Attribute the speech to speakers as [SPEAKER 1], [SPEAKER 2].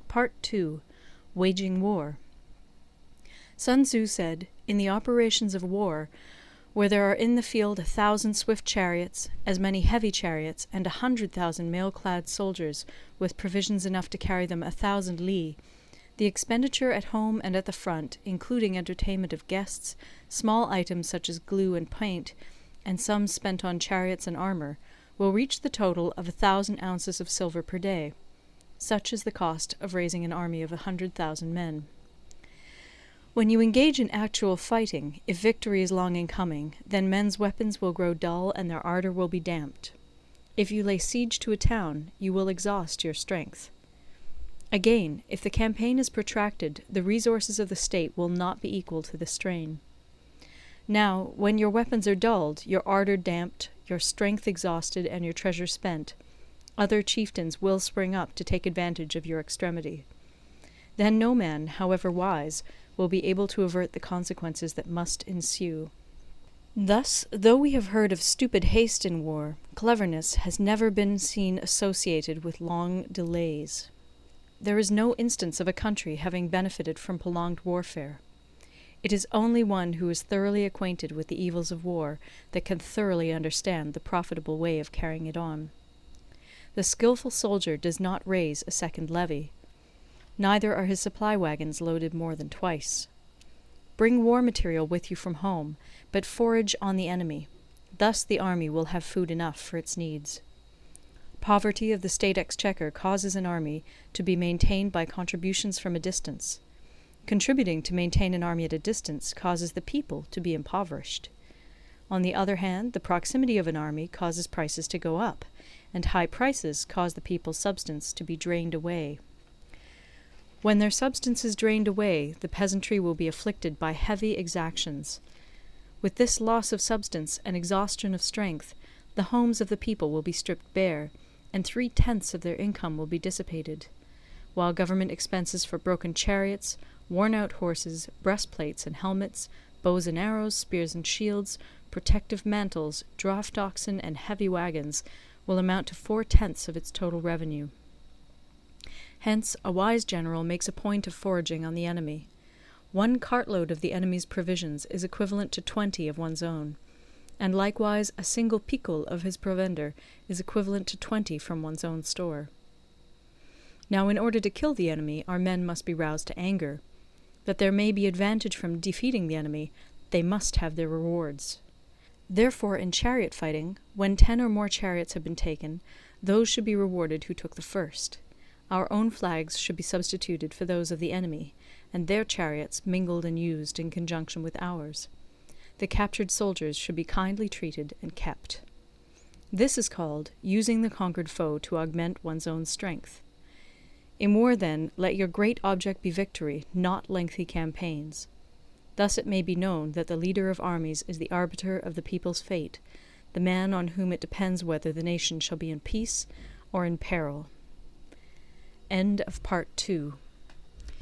[SPEAKER 1] Part 2. Waging War. Sun Tzu said, "In the operations of war, where there are in the field 1,000 swift chariots, as many heavy chariots, and 100,000 mail-clad soldiers, with provisions enough to carry them 1,000 li, the expenditure at home and at the front, including entertainment of guests, small items such as glue and paint, and sums spent on chariots and armour, will reach the total of 1,000 ounces of silver per day. Such is the cost of raising an army of 100,000 men." When you engage in actual fighting, if victory is long in coming, then men's weapons will grow dull and their ardour will be damped. If you lay siege to a town, you will exhaust your strength. Again, if the campaign is protracted, the resources of the state will not be equal to the strain. Now, when your weapons are dulled, your ardour damped, your strength exhausted, and your treasure spent, other chieftains will spring up to take advantage of your extremity. Then no man, however wise, will be able to avert the consequences that must ensue. Thus, though we have heard of stupid haste in war, cleverness has never been seen associated with long delays. There is no instance of a country having benefited from prolonged warfare. It is only one who is thoroughly acquainted with the evils of war that can thoroughly understand the profitable way of carrying it on. The skilful soldier does not raise a second levy. Neither are his supply wagons loaded more than twice. Bring war material with you from home, but forage on the enemy. Thus the army will have food enough for its needs. Poverty of the state exchequer causes an army to be maintained by contributions from a distance. Contributing to maintain an army at a distance causes the people to be impoverished. On the other hand, the proximity of an army causes prices to go up, and high prices cause the people's substance to be drained away. When their substance is drained away, the peasantry will be afflicted by heavy exactions. With this loss of substance and exhaustion of strength, the homes of the people will be stripped bare, and 3/10 of their income will be dissipated, while government expenses for broken chariots, worn-out horses, breastplates and helmets, bows and arrows, spears and shields, protective mantles, draught oxen, and heavy wagons will amount to 4/10 of its total revenue. Hence, a wise general makes a point of foraging on the enemy. 1 cartload of the enemy's provisions is equivalent to 20 of one's own, and likewise a single picul of his provender is equivalent to 20 from one's own store. Now, in order to kill the enemy, our men must be roused to anger. That there may be advantage from defeating the enemy, they must have their rewards. Therefore, in chariot fighting, when 10 or more chariots have been taken, those should be rewarded who took the first. Our own flags should be substituted for those of the enemy, and their chariots mingled and used in conjunction with ours. The captured soldiers should be kindly treated and kept. This is called using the conquered foe to augment one's own strength. In war, then, let your great object be victory, not lengthy campaigns. Thus it may be known that the leader of armies is the arbiter of the people's fate, the man on whom it depends whether the nation shall be in peace or in peril. End of Part 2.